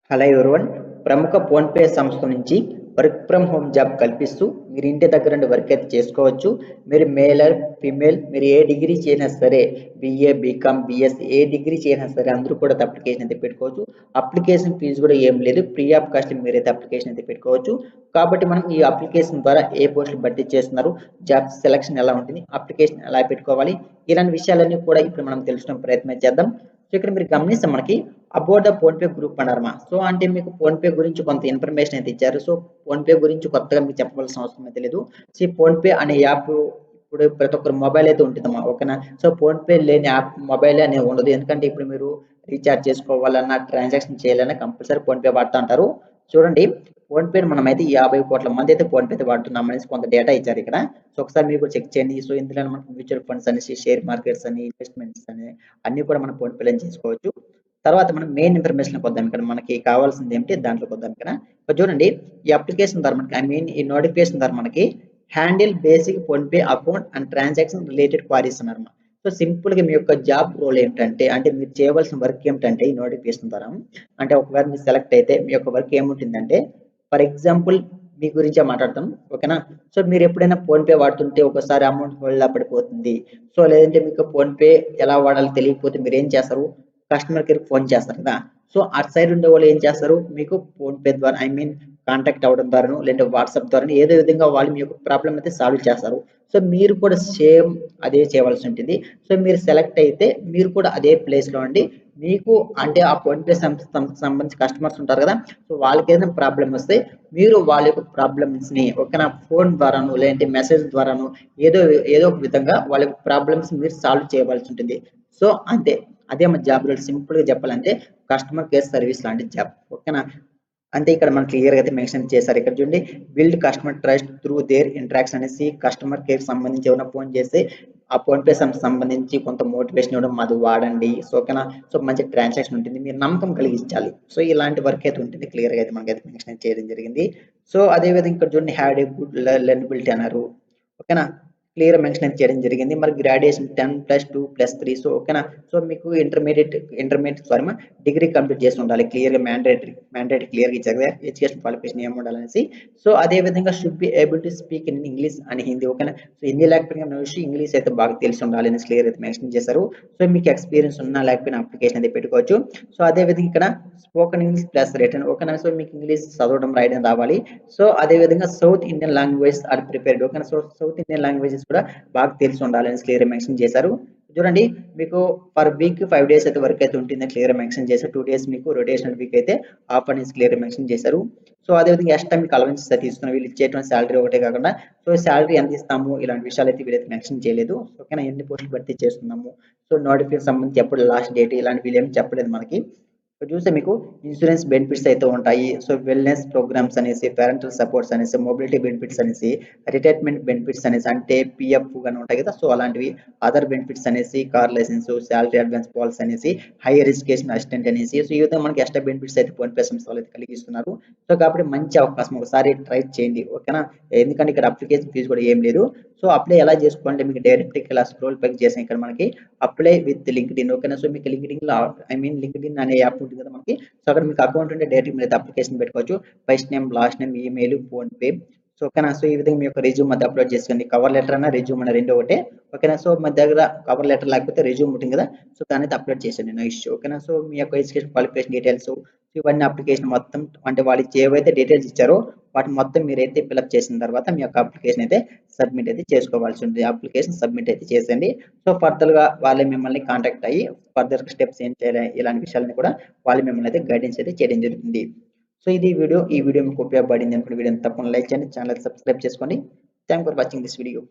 Hello everyone. ప్రముఖ PhonePe సంస్థ నుంచి వర్క్ ఫ్రమ్ హోమ్ జాబ్ కల్పిస్తూ మీరు ఇంటి దగ్గర నుండి వర్క్ అయితే చేసుకోవచ్చు. మీరు మేలర్, ఫీమేల్ మీరు ఏ డిగ్రీ చేసినా సరే బీఏ, బీకామ్, బీఎస్సీ ఏ డిగ్రీ చేసినా సరే అందరూ కూడా అప్లికేషన్ అయితే పెట్టుకోవచ్చు. అప్లికేషన్ ఫీజు కూడా ఏం లేదు. ఫ్రీ ఆఫ్ కాస్ట్ మీరైతే అప్లికేషన్ అయితే పెట్టుకోవచ్చు. కాబట్టి మనం ఈ అప్లికేషన్ ద్వారా ఏ పోస్టులు భర్తీ చేస్తున్నారు, జాబ్ సెలక్షన్ ఎలా ఉంటుంది, అప్లికేషన్ ఎలా పెట్టుకోవాలి, ఇలాంటి విషయాలన్నీ కూడా ఇప్పుడు మనం తెలుసుకునే ప్రయత్నం చేద్దాం. సో ఇక్కడ మీరు గమనిస్తే మనకి అబౌట్ ద ఫోన్‌పే గ్రూప్ అన్నారమ్మా. సో అంటే మీకు ఫోన్‌పే గురించి కొంత ఇన్ఫర్మేషన్ అయితే ఇచ్చారు. సో ఫోన్‌పే గురించి కొత్తగా మీకు చెప్పవలసిన అవసరం అయితే లేదు. సో ఈ ఫోన్‌పే అనే యాప్ ఇప్పుడు ప్రతి ఒక్కరి మొబైల్ అయితే ఉంటుందమ్మా. ఓకేనా? సో ఫోన్‌పే లేని యాప్ మొబైలే అనేది ఉండదు. ఎందుకంటే ఇప్పుడు మీరు రీచార్జ్ చేసుకోవాలన్నా, ట్రాన్సాక్షన్ చేయాలన్నా కంపల్సరీ ఫోన్‌పే వాడుతా అంటారు. చూడండి, ఫోన్‌పేని మనమైతే 50,00,00,000 మంది అయితే ఫోన్‌పే అయితే వాడుతున్నాం అనేసి కొంత డేటా ఇచ్చారు ఇక్కడ. సో ఒకసారి మీరు కూడా చెక్ చేయండి. సో ఇందులో మనకు మ్యూచువల్ ఫండ్స్ అనేసి, షేర్ మార్కెట్స్ అని, ఇన్వెస్ట్‌మెంట్స్ అని అన్నీ కూడా మనం ఫోన్‌పే‌లోనే చేసుకోవచ్చు. తర్వాత మనం మెయిన్ ఇన్ఫర్మేషన్‌లోకి వద్దాం. ఇక్కడ మనకి కావాల్సింది ఏంటి దాంట్లోకి వద్దాం ఇక్కడ. ఇక్కడ చూడండి, ఈ అప్లికేషన్ ద్వారా మనకి ఈ నోటిఫికేషన్ ద్వారా మనకి handle basic PhonePe account and transaction related queries అన్నారన్నమాట. సో సింపుల్‌గా మీ యొక్క జాబ్ రోల్ ఏంటంటే, అంటే మీరు చేయవలసిన వర్క్ ఏమిటంటే ఈ నోటిఫికేషన్ ద్వారా అంటే ఒకవేళ మీరు సెలెక్ట్ అయితే మీ యొక్క వర్క్ ఏముంటుందంటే, ఫర్ ఎగ్జాంపుల్ మీ గురించే మాట్లాడతాం. ఓకేనా? సో మీరు ఎప్పుడైనా ఫోన్‌పే వాడుతుంటే ఒక్కోసారి అమౌంట్ హోల్డ్‌లో పడిపోతుంది. సో లేదంటే మీకు ఫోన్‌పే ఎలా వాడాలో తెలియకపోతే మీరేం చేస్తారు? కస్టమర్ కేర్‌కి ఫోన్ చేస్తారు కదా! సో అటు సైడ్ ఉండేవాళ్ళు ఏం చేస్తారు? మీకు ఫోన్‌పే ద్వారా కాంటాక్ట్ అవ్వడం ద్వారానో, లేదంటే వాట్సాప్ ద్వారానో ఏదో విధంగా వాళ్ళు మీ యొక్క ప్రాబ్లమ్ అయితే సాల్వ్ చేస్తారు. సో మీరు కూడా సేమ్ అదే చేయవలసి ఉంటుంది. సో మీరు సెలెక్ట్ అయితే మీరు కూడా అదే ప్లేస్‌లో ఉండి మీకు అంటే ఆ ఫోన్‌పే సంబంధించి కస్టమర్స్ ఉంటారు కదా! సో వాళ్ళకేదైనా ప్రాబ్లమ్ వస్తే మీరు వాళ్ళ యొక్క ప్రాబ్లమ్స్‌ని ఓకేనా ఫోన్ ద్వారానో, లేదంటే మెసేజ్ ద్వారానో ఏదో ఏదో ఒక విధంగా వాళ్ళ యొక్క ప్రాబ్లమ్స్ మీరు సాల్వ్ చేయవలసి ఉంటుంది. సో అంతే. అదే మన జాబ్ రోల్ సింపుల్‌గా చెప్పాలంటే కస్టమర్ కేర్ సర్విస్ లాంటి జాబ్. ఓకేనా? అంటే ఇక్కడ మనకు క్లియర్‌గా అయితే మెన్షన్ చేశారు. ఇక్కడ చూడండి, build customer trust through there interaction అనేసి కస్టమర్ కేర్‌కి సంబంధించి ఎవరైనా ఫోన్ చేస్తే ఆ ఫోన్‌పే సంబంధించి కొంత మోటివేషన్ ఇవ్వడం, అది వాడండి. సో ఓకేనా? సో మంచి ట్రాన్సాక్షన్ ఉంటుంది. మీరు నమ్మకం కలిగించాలి. సో ఇలాంటి వర్క్ అయితే ఉంటుంది. క్లియర్‌గా అయితే మనకైతే మెన్షన్ చేయడం జరిగింది. సో అదే విధంగా ఇక్కడ చూడండి, హ్యాడ్ ఏ గుడ్ లెర్నబిలిటీ అన్నారు. ఓకేనా? క్లియర్ మెన్షన్ అయితే చేయడం జరిగింది. మరి గ్రాడ్యుయేషన్ 10+2+3 సో ఓకేనా? సో మీకు ఇంటర్మీడియేట్ సారీ డిగ్రీ కంప్లీట్ చేసి ఉండాలి. క్లియర్‌గా మ్యాండేటరీ క్లియర్‌గా ఇచ్చారు కదా! ఎడ్యుకేషన్ క్వాలిఫికేషన్ ఏమి ఉండాలనేసి. సో అదే విధంగా should be able to speak in English and Hindi. ఓకేనా? సో హిందీ లేకపోయినా నో ఇష్యూ. ఇంగ్లీష్ అయితే బాగా తెలిసి ఉండాలి అనేసి క్లియర్‌గా అయితే మెన్షన్ చేశారు. సో మీకు ఎక్స్‌పీరియన్స్ ఉన్నా లేకపోయినా అప్లికేషన్ అయితే పెట్టుకోవచ్చు. సో అదే విధంగా ఇక్కడ స్పోకెన్ ఇంగ్లీష్ ప్లస్ రిటన్ ఓకేనా? సో మీకు ఇంగ్లీష్ చదవడం, రాయడం రావాలి. సో అదే విధంగా south Indian language are prepared ఓకేనా? సో సౌత్ ఇండియన్ లాంగ్వేజెస్ కూడా బాగా తెలిసి ఉండాలని క్లియర్‌గా మెన్షన్ చేశారు. చూడండి, మీకు పర్ వీక్ 5 డేస్ అయితే వర్క్ అయితే ఉంటుందని క్లియర్‌గా మెన్షన్ చేశారు. 2 డేస్ మీకు రొటేషనల్ వీక్ అయితే ఆఫ్ అనేసి క్లియర్‌గా మెన్షన్ చేశారు. సో అదే విధంగా ఎక్స్‌ట్రా మీకు అలవెన్సెస్ అయితే ఇస్తున్నారు. వీళ్ళు ఇచ్చేటువంటి సాలరీ ఒకటే కాకుండా సో సాలరీ ఎంత ఇస్తాము ఇలాంటి విషయాలు అయితే వీళ్ళైతే మెన్షన్ చేయలేదు. ఓకేనా? ఎన్ని పోస్టులు భర్తీ చేస్తున్నాము, సో నోటిఫికేషన్ సంబంధించి ఎప్పుడు లాస్ట్ డేట్ ఇలాంటి వీళ్ళేమి చెప్పలేదు మనకి. ఇక్కడ చూస్తే మీకు ఇన్సూరెన్స్ బెనిఫిట్స్ అయితే ఉంటాయి. సో వెల్‌నెస్ ప్రోగ్రామ్స్ అనేసి, పేరెంటల్ సపోర్ట్స్ అనేసి, మొబిలిటీ బెనిఫిట్స్ అనేసి, రిటైర్మెంట్ బెనిఫిట్స్ అనేసి అంటే పీఎఫ్ గాని ఉంటాయి కదా! సో అలాంటివి. అదర్ బెనిఫిట్స్ అనేసి, car licence, salary advance policy అనేసి, హైయర్ ఎడ్యుకేషన్ అసిస్టెంట్ అనేసి, సో ఈ విధంగా మనకి ఎక్స్‌ట్రా బెనిఫిట్స్ అయితే ఫోన్‌పే సంస్థ వాళ్ళు అయితే కలిగిస్తున్నారు. సో కాబట్టి మంచి అవకాశం, ఒకసారి ట్రై చేయండి. ఓకేనా? ఎందుకంటే ఇక్కడ అప్లికేషన్ ఫీజు కూడా ఏం లేదు. సో అప్లై ఎలా చేసుకోవాలంటే మీకు డైరెక్ట్‌గా ఇలా స్క్రోల్ పైకి చేసాం ఇక్కడ మనకి అప్లై విత్ లింక్డ్ఇన్ ఓకేనా? సో మీకు లింక్డ్ఇన్‌లో లింక్డ్ఇన్ అనే యాప్ ఉంటుంది కదా మనకి. సో అక్కడ మీకు అకౌంట్ ఉంటే డైరెక్ట్‌గా మీరైతే అప్లికేషన్ పెట్టుకోవచ్చు. First name, last name, email, PhonePe. So ఓకేనా? సో ఈ విధంగా మీ యొక్క రెజ్యూమ్ అది అప్లోడ్ చేసుకోండి. కవర్ లెటర్ అన్నా, రెజ్యూమ్ అన్నా రెండు ఒకటే. ఓకేనా? సో మన దగ్గర కవర్ లెటర్ లేకపోతే రెజ్యూమ్ ఉంటుంది కదా! సో దాన్నైతే అప్లోడ్ చేసేయండి. No issue. ఓకేనా? సో మీ యొక్క ఎడ్యుకేషన్ క్వాలిఫికేషన్ డీటెయిల్స్ ఇవన్నీ అప్లికేషన్ మొత్తం అంటే వాళ్ళు ఏవైతే డీటెయిల్స్ ఇచ్చారో వాటిని మొత్తం మీరైతే ఫిలప్ చేసిన తర్వాత మీ యొక్క అప్లికేషన్ అయితే సబ్మిట్ అయితే చేసుకోవాల్సి ఉంటుంది. అప్లికేషన్ సబ్మిట్ అయితే చేసేయండి. సో ఫర్దర్‌గా వాళ్ళే మిమ్మల్ని కాంటాక్ట్ అయ్యి ఫర్దర్ స్టెప్స్ ఏం చేయాలి ఇలాంటి విషయాలను కూడా వాళ్ళు మిమ్మల్ని అయితే గైడెన్స్ అయితే చేయడం జరుగుతుంది. సో ఇది వీడియో. ఈ వీడియో మీకు ఉపయోగపడింది అనుకున్న వీడియోని తప్పకుండా లైక్ చేయండి. ఛానల్ సబ్స్క్రైబ్ చేసుకోండి. Thanks for watching this video.